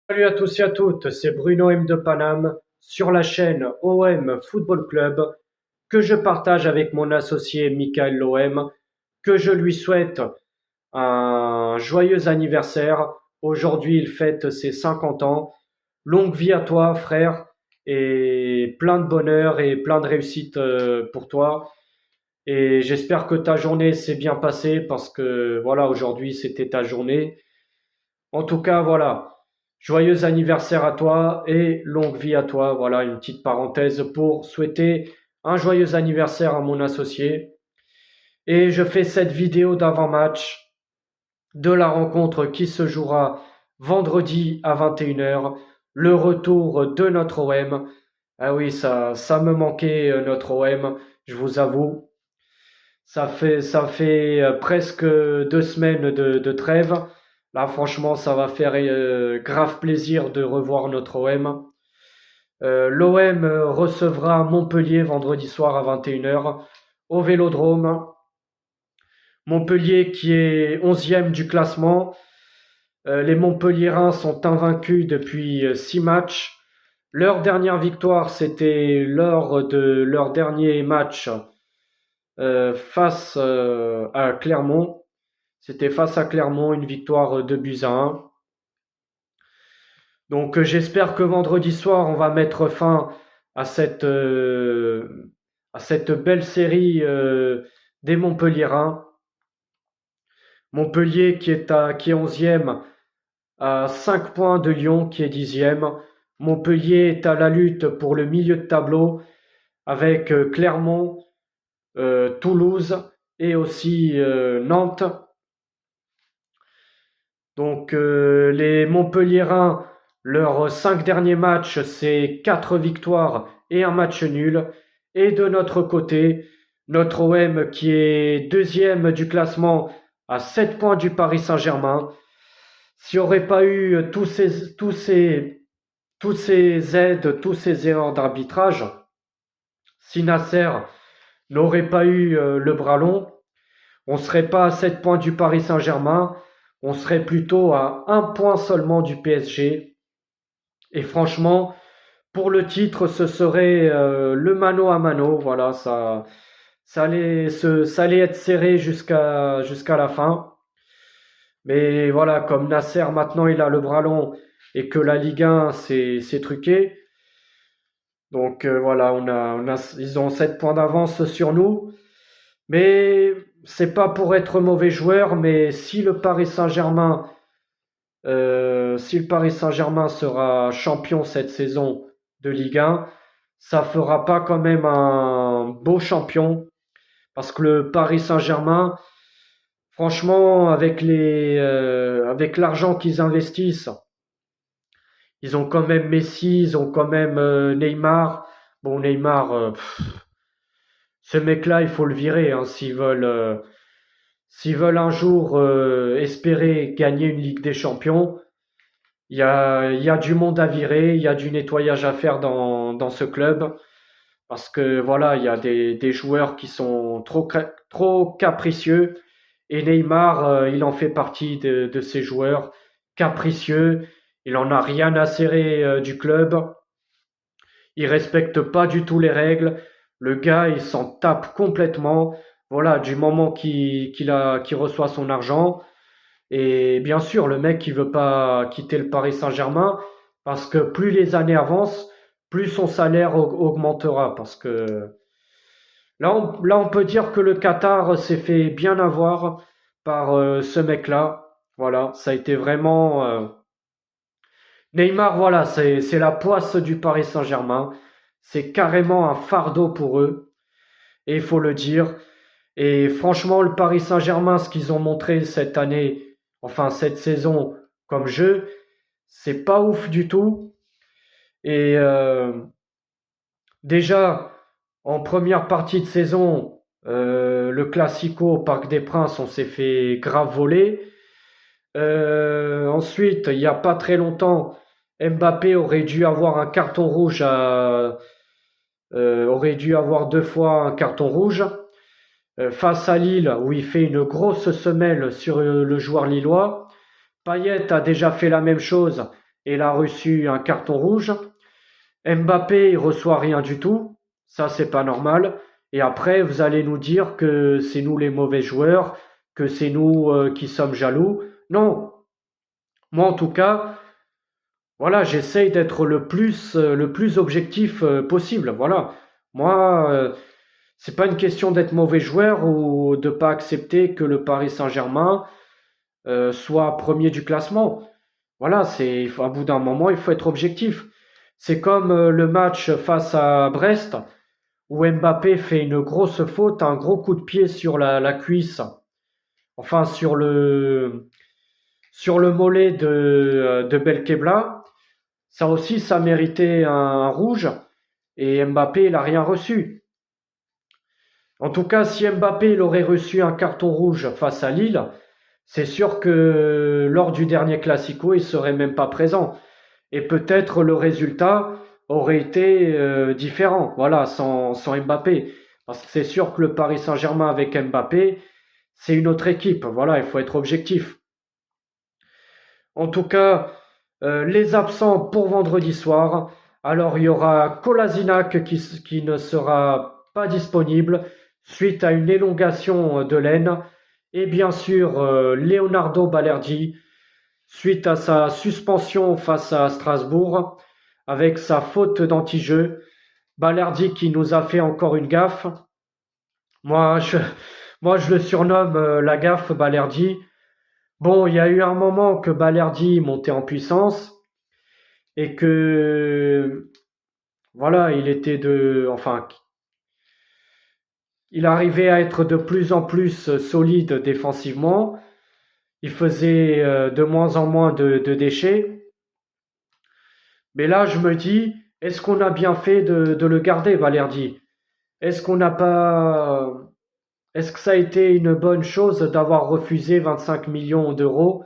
Salut à tous et à toutes, c'est Bruno M de Paname sur la chaîne OM Football Club que je partage avec mon associé Michael Lohem, que je lui souhaite un joyeux anniversaire. Aujourd'hui, il fête ses 50 ans. Longue vie à toi, frère, et plein de bonheur et plein de réussite pour toi. Et j'espère que ta journée s'est bien passée parce que voilà, aujourd'hui c'était ta journée. En tout cas, voilà. Joyeux anniversaire à toi et longue vie à toi. Voilà une petite parenthèse pour souhaiter un joyeux anniversaire à mon associé. Et je fais cette vidéo d'avant-match de la rencontre qui se jouera vendredi à 21 h. Le retour de notre OM. Ah oui, ça me manquait notre OM, je vous avoue. Ça fait presque 2 semaines de trêve. Là, franchement, ça va faire grave plaisir de revoir notre OM. L'OM recevra Montpellier vendredi soir à 21 h au Vélodrome. Montpellier qui est 11e du classement. Les Montpelliérains sont invaincus depuis 6 matchs. Leur dernière victoire, c'était lors de leur dernier match face à Clermont. C'était face à Clermont, une victoire 2 buts à 1. Donc j'espère que vendredi soir, on va mettre fin à cette belle série des Montpelliérains. Montpellier qui est 11e à 5 points de Lyon qui est 10e. Montpellier est à la lutte pour le milieu de tableau avec Clermont, Toulouse et aussi Nantes. Donc les Montpelliérains, leurs 5 derniers matchs, c'est 4 victoires et un match nul. Et de notre côté, notre OM qui est deuxième du classement à 7 points du Paris Saint-Germain. S'il n'y aurait pas eu toutes ces aides, toutes ces erreurs d'arbitrage, si Nasser n'aurait pas eu le bras long, on ne serait pas à 7 points du Paris Saint-Germain, on serait plutôt à 1 point seulement du PSG. Et franchement, pour le titre, ce serait le mano à mano. Voilà, ça allait être serré jusqu'à la fin. Mais voilà, comme Nasser maintenant il a le bras long et que la Ligue 1 c'est truqué. Donc voilà, ils ont 7 points d'avance sur nous. Mais c'est pas pour être mauvais joueur, mais si le Paris Saint-Germain sera champion cette saison de Ligue 1, ça fera pas quand même un beau champion parce que le Paris Saint-Germain, franchement, avec l'argent qu'ils investissent, ils ont quand même Messi, ils ont quand même Neymar. Bon, Neymar, ce mec-là, il faut le virer hein, s'ils veulent un jour espérer gagner une Ligue des Champions. Il y a du monde à virer, il y a du nettoyage à faire dans ce club. Parce que voilà, il y a des joueurs qui sont trop capricieux. Et Neymar, il en fait partie de ces joueurs capricieux. Il en a rien à serrer du club. Il respecte pas du tout les règles. Le gars, il s'en tape complètement. Voilà, du moment qu'il reçoit son argent. Et bien sûr, le mec, il veut pas quitter le Paris Saint-Germain parce que plus les années avancent, plus son salaire augmentera. Parce que là, on peut dire que le Qatar s'est fait bien avoir par ce mec-là. Voilà, ça a été vraiment Neymar, voilà, c'est la poisse du Paris Saint-Germain. C'est carrément un fardeau pour eux, et il faut le dire. Et franchement, le Paris Saint-Germain, ce qu'ils ont montré cette année, enfin cette saison comme jeu, c'est pas ouf du tout. Et déjà, en première partie de saison, le Classico au Parc des Princes, on s'est fait grave voler. Ensuite, il n'y a pas très longtemps, Mbappé aurait dû avoir 2 fois un carton rouge. Face à Lille, où il fait une grosse semelle sur le joueur lillois. Payet a déjà fait la même chose et il a reçu un carton rouge. Mbappé, il reçoit rien du tout. Ça, c'est pas normal. Et après, vous allez nous dire que c'est nous les mauvais joueurs, que c'est nous qui sommes jaloux. Non, moi en tout cas, voilà, j'essaye d'être le plus objectif possible. Voilà, moi, c'est pas une question d'être mauvais joueur ou de pas accepter que le Paris Saint-Germain soit premier du classement. Voilà, à bout d'un moment, il faut être objectif. C'est comme le match face à Brest où Mbappé fait une grosse faute, un gros coup de pied sur la cuisse, enfin sur le mollet de Belkebla. Ça aussi, ça méritait un rouge et Mbappé, il n'a rien reçu. En tout cas, si Mbappé il aurait reçu un carton rouge face à Lille, c'est sûr que lors du dernier Classico, il serait même pas présent. Et peut-être le résultat aurait été différent, voilà, sans Mbappé. Parce que c'est sûr que le Paris Saint-Germain avec Mbappé, c'est une autre équipe. Voilà, il faut être objectif. En tout cas, les absents pour vendredi soir. Alors, il y aura Kolasinac qui ne sera pas disponible suite à une élongation de l'aine. Et bien sûr, Leonardo Balerdi suite à sa suspension face à Strasbourg avec sa faute d'anti-jeu. Balerdi qui nous a fait encore une gaffe. Moi, je, moi, je le surnomme la gaffe Balerdi. Bon, il y a eu un moment que Balerdi montait en puissance et que voilà, enfin, il arrivait à être de plus en plus solide défensivement. Il faisait de moins en moins de déchets. Mais là, je me dis, est-ce qu'on a bien fait de le garder, Balerdi? Est-ce qu'on n'a pas, est-ce que ça a été une bonne chose d'avoir refusé 25 millions d'euros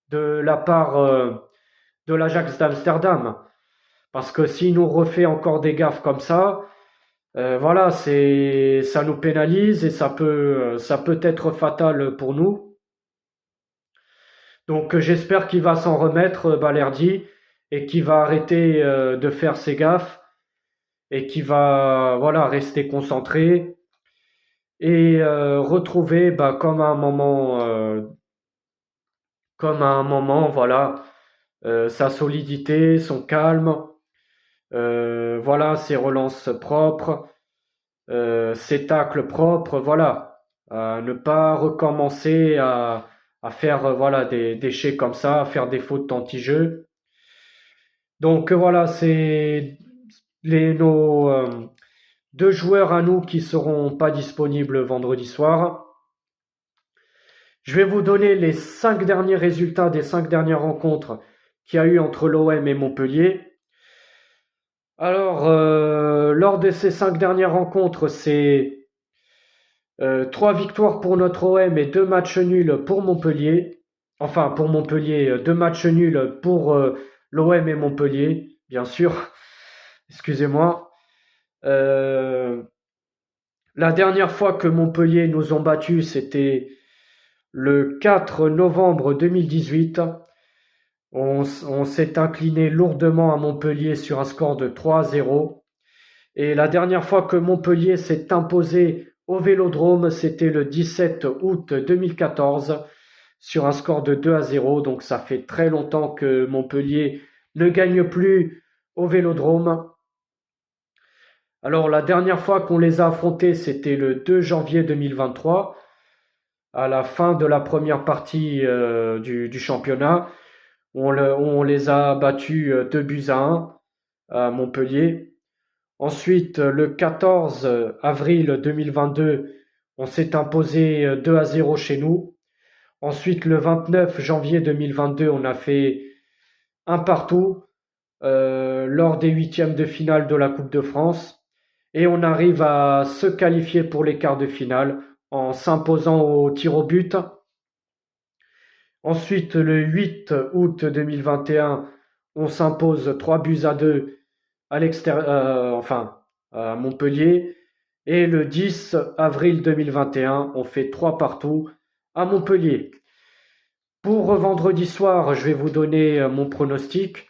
de la part de l'Ajax d'Amsterdam? Parce que s'il nous refait encore des gaffes comme ça, voilà, ça nous pénalise et ça peut être fatal pour nous. Donc j'espère qu'il va s'en remettre, Balerdi, et qu'il va arrêter de faire ses gaffes et qu'il va, voilà, rester concentré et retrouver, bah, comme à un moment, voilà, sa solidité, son calme, voilà, ses relances propres, ses tacles propres, voilà. Ne pas recommencer à faire voilà, des déchets comme ça, à faire des fautes anti-jeu. Donc voilà, c'est nos deux joueurs à nous qui seront pas disponibles vendredi soir. Je vais vous donner les 5 derniers résultats des 5 dernières rencontres qu'il y a eu entre l'OM et Montpellier. Alors, lors de ces 5 dernières rencontres, c'est 3 victoires pour notre OM et 2 matchs nuls pour Montpellier. Enfin, pour Montpellier, 2 matchs nuls pour l'OM et Montpellier, bien sûr. Excusez-moi. Euh, la dernière fois que Montpellier nous ont battus, c'était le 4 novembre 2018. On s'est incliné lourdement à Montpellier sur un score de 3-0. Et la dernière fois que Montpellier s'est imposé au Vélodrome, c'était le 17 août 2014 sur un score de 2-0. Donc ça fait très longtemps que Montpellier ne gagne plus au Vélodrome. Alors la dernière fois qu'on les a affrontés, c'était le 2 janvier 2023, à la fin de la première partie du championnat. On les a battus 2 buts à 1 à Montpellier. Ensuite, le 14 avril 2022, on s'est imposé 2-0 chez nous. Ensuite, le 29 janvier 2022, on a fait un partout lors des huitièmes de finale de la Coupe de France. Et on arrive à se qualifier pour les quarts de finale en s'imposant au tir au but. Ensuite, le 8 août 2021, on s'impose 3 buts à 2 à l'extérieur, enfin, à Montpellier. Et le 10 avril 2021, on fait 3 partout à Montpellier. Pour vendredi soir, je vais vous donner mon pronostic.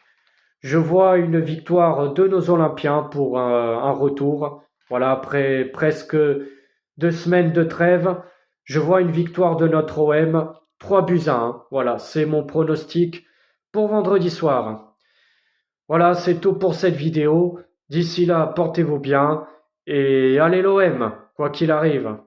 Je vois une victoire de nos Olympiens pour un retour. Voilà, après presque 2 semaines de trêve, je vois une victoire de notre OM, 3 buts à 1. Voilà, c'est mon pronostic pour vendredi soir. Voilà, c'est tout pour cette vidéo. D'ici là, portez-vous bien et allez l'OM, quoi qu'il arrive.